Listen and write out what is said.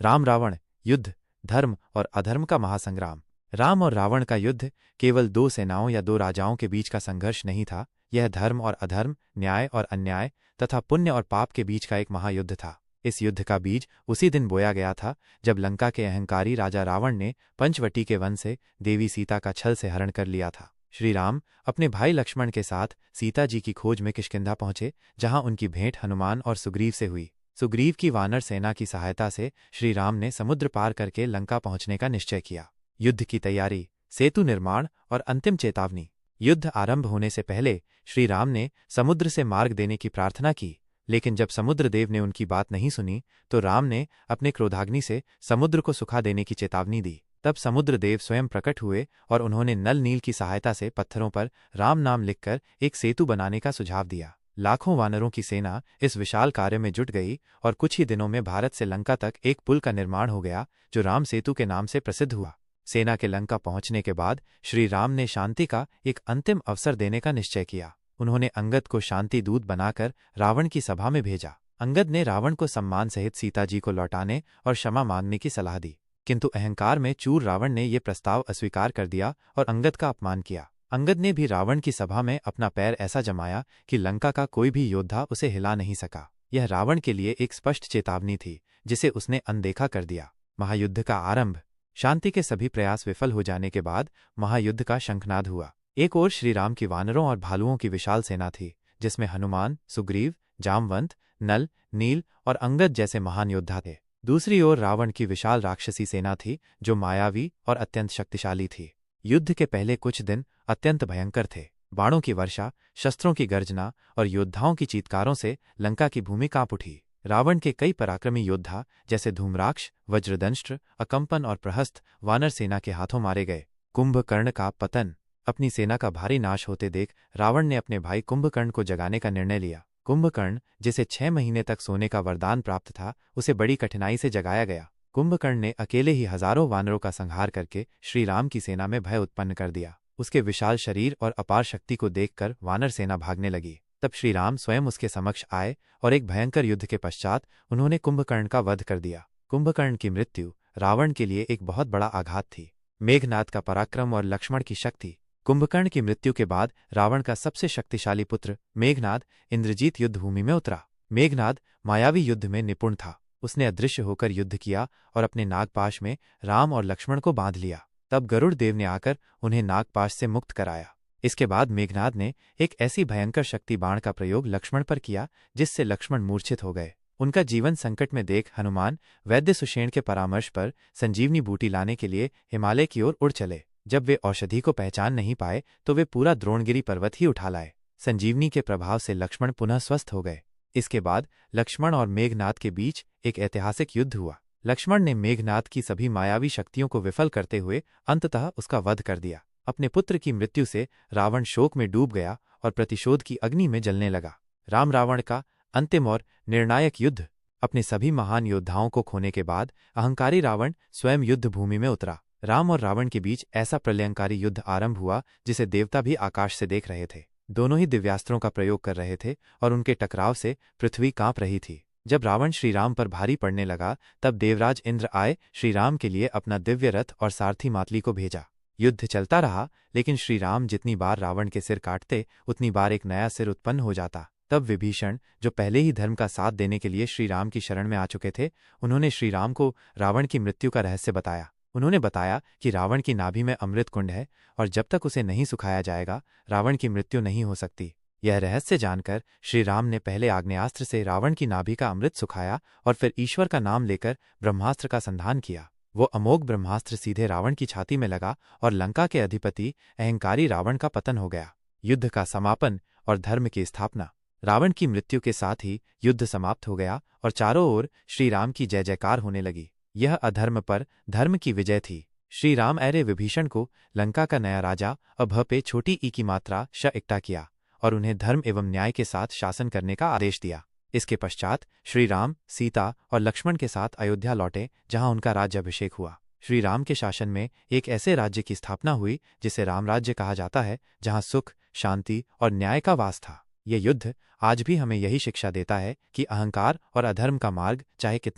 राम रावण युद्ध, धर्म और अधर्म का महासंग्राम। राम और रावण का युद्ध केवल दो सेनाओं या दो राजाओं के बीच का संघर्ष नहीं था, यह धर्म और अधर्म, न्याय और अन्याय तथा पुण्य और पाप के बीच का एक महायुद्ध था। इस युद्ध का बीज उसी दिन बोया गया था जब लंका के अहंकारी राजा रावण ने पंचवटी के वन से देवी सीता का छल से हरण कर लिया था। श्री राम अपने भाई लक्ष्मण के साथ सीता जी की खोज में किष्किंधा पहुंचे, जहां उनकी भेंट हनुमान और सुग्रीव से हुई। सुग्रीव की वानर सेना की सहायता से श्री राम ने समुद्र पार करके लंका पहुंचने का निश्चय किया। युद्ध की तैयारी, सेतु निर्माण और अंतिम चेतावनी। युद्ध आरंभ होने से पहले श्री राम ने समुद्र से मार्ग देने की प्रार्थना की, लेकिन जब समुद्रदेव ने उनकी बात नहीं सुनी तो राम ने अपने क्रोधाग्नि से समुद्र को सुखा देने की चेतावनी दी। तब समुद्रदेव स्वयं प्रकट हुए और उन्होंने नल नील की सहायता से पत्थरों पर राम नाम लिखकर एक सेतु बनाने का सुझाव दिया। लाखों वानरों की सेना इस विशाल कार्य में जुट गई और कुछ ही दिनों में भारत से लंका तक एक पुल का निर्माण हो गया, जो राम सेतु के नाम से प्रसिद्ध हुआ। सेना के लंका पहुंचने के बाद श्री राम ने शांति का एक अंतिम अवसर देने का निश्चय किया। उन्होंने अंगद को शांति दूत बनाकर रावण की सभा में भेजा। अंगद ने रावण को सम्मान सहित सीता जी को लौटाने और क्षमा मांगने की सलाह दी, किंतु अहंकार में चूर रावण ने यह प्रस्ताव अस्वीकार कर दिया और अंगद का अपमान किया। अंगद ने भी रावण की सभा में अपना पैर ऐसा जमाया कि लंका का कोई भी योद्धा उसे हिला नहीं सका। यह रावण के लिए एक स्पष्ट चेतावनी थी, जिसे उसने अनदेखा कर दिया। महायुद्ध का आरंभ। शांति के सभी प्रयास विफल हो जाने के बाद महायुद्ध का शंखनाद हुआ। एक ओर श्रीराम की वानरों और भालुओं की विशाल सेना थी, जिसमें हनुमान, सुग्रीव, जामवंत, नल, नील और अंगद जैसे महान योद्धा थे। दूसरी ओर रावण की विशाल राक्षसी सेना थी, जो मायावी और अत्यंत शक्तिशाली थी। युद्ध के पहले कुछ दिन अत्यंत भयंकर थे। बाणों की वर्षा, शस्त्रों की गर्जना और योद्धाओं की चीत्कारों से लंका की भूमि कांप उठी। रावण के कई पराक्रमी योद्धा जैसे धूम्राक्ष, वज्रदंष्ट्र, अकंपन और प्रहस्त वानर सेना के हाथों मारे गए। कुंभकर्ण का पतन। अपनी सेना का भारी नाश होते देख रावण ने अपने भाई कुंभकर्ण को जगाने का निर्णय लिया। कुंभकर्ण, जिसे 6 महीने तक सोने का वरदान प्राप्त था, उसे बड़ी कठिनाई से जगाया गया। कुंभकर्ण ने अकेले ही हजारों वानरों का संहार करके श्री राम की सेना में भय उत्पन्न कर दिया। उसके विशाल शरीर और अपार शक्ति को देखकर वानर सेना भागने लगी। तब श्री राम स्वयं उसके समक्ष आए और एक भयंकर युद्ध के पश्चात उन्होंने कुंभकर्ण का वध कर दिया। कुंभकर्ण की मृत्यु रावण के लिए एक बहुत बड़ा आघात थी। मेघनाद का पराक्रम और लक्ष्मण की शक्ति। कुंभकर्ण की मृत्यु के बाद रावण का सबसे शक्तिशाली पुत्र मेघनाद इंद्रजीत युद्ध भूमि में उतरा। मेघनाद मायावी युद्ध में निपुण था। उसने अदृश्य होकर युद्ध किया और अपने नागपाश में राम और लक्ष्मण को बांध लिया। तब गरुड़ देव ने आकर उन्हें नागपाश से मुक्त कराया। इसके बाद मेघनाद ने एक ऐसी भयंकर शक्ति बाण का प्रयोग लक्ष्मण पर किया, जिससे लक्ष्मण मूर्छित हो गए। उनका जीवन संकट में देख हनुमान वैद्य सुषेण के परामर्श पर संजीवनी बूटी लाने के लिए हिमालय की ओर उड़ चले। जब वे औषधि को पहचान नहीं पाए तो वे पूरा द्रोणगिरी पर्वत ही उठा लाए। संजीवनी के प्रभाव से लक्ष्मण पुनः स्वस्थ हो गए। इसके बाद लक्ष्मण और मेघनाद के बीच एक ऐतिहासिक युद्ध हुआ। लक्ष्मण ने मेघनाद की सभी मायावी शक्तियों को विफल करते हुए अंततः उसका वध कर दिया। अपने पुत्र की मृत्यु से रावण शोक में डूब गया और प्रतिशोध की अग्नि में जलने लगा। राम रावण का अंतिम और निर्णायक युद्ध। अपने सभी महान योद्धाओं को खोने के बाद अहंकारी रावण स्वयं युद्ध भूमि में उतरा। राम और रावण के बीच ऐसा प्रलयंकारी युद्ध आरंभ हुआ जिसे देवता भी आकाश से देख रहे थे। दोनों ही दिव्यास्त्रों का प्रयोग कर रहे थे और उनके टकराव से पृथ्वी कांप रही थी। जब रावण श्रीराम पर भारी पड़ने लगा, तब देवराज इंद्र आए श्रीराम के लिए अपना दिव्य रथ और सारथी मातली को भेजा। युद्ध चलता रहा, लेकिन श्रीराम जितनी बार रावण के सिर काटते, उतनी बार एक नया सिर उत्पन्न हो जाता। तब विभीषण, जो पहले ही धर्म का साथ देने के लिए श्रीराम की शरण में आ चुके थे, उन्होंने श्रीराम को रावण की मृत्यु का रहस्य बताया। उन्होंने बताया कि रावण की नाभि में अमृत कुंड है और जब तक उसे नहीं सुखाया जाएगा, रावण की मृत्यु नहीं हो सकती। यह रहस्य जानकर श्रीराम ने पहले आग्नेयास्त्र से रावण की नाभि का अमृत सुखाया और फिर ईश्वर का नाम लेकर ब्रह्मास्त्र का संधान किया। वो अमोघ ब्रह्मास्त्र सीधे रावण की छाती में लगा और लंका के अधिपति अहंकारी रावण का पतन हो गया। युद्ध का समापन और धर्म की स्थापना। रावण की मृत्यु के साथ ही युद्ध समाप्त हो गया और चारों ओर श्रीराम की जय जयकार होने लगी। यह अधर्म पर धर्म की विजय थी। श्रीराम ऐरे विभीषण को लंका का नया राजा अभ पे छोटी ई की मात्रा श इकट्ठा किया और उन्हें धर्म एवं न्याय के साथ शासन करने का आदेश दिया। इसके पश्चात श्रीराम, सीता और लक्ष्मण के साथ अयोध्या लौटे, जहां उनका राज्याभिषेक हुआ। श्रीराम के शासन में एक ऐसे राज्य की स्थापना हुई जिसे राम राज्य कहा जाता है, जहां सुख, शांति और न्याय का वास था। यह युद्ध आज भी हमें यही शिक्षा देता है कि अहंकार और अधर्म का मार्ग चाहे कितना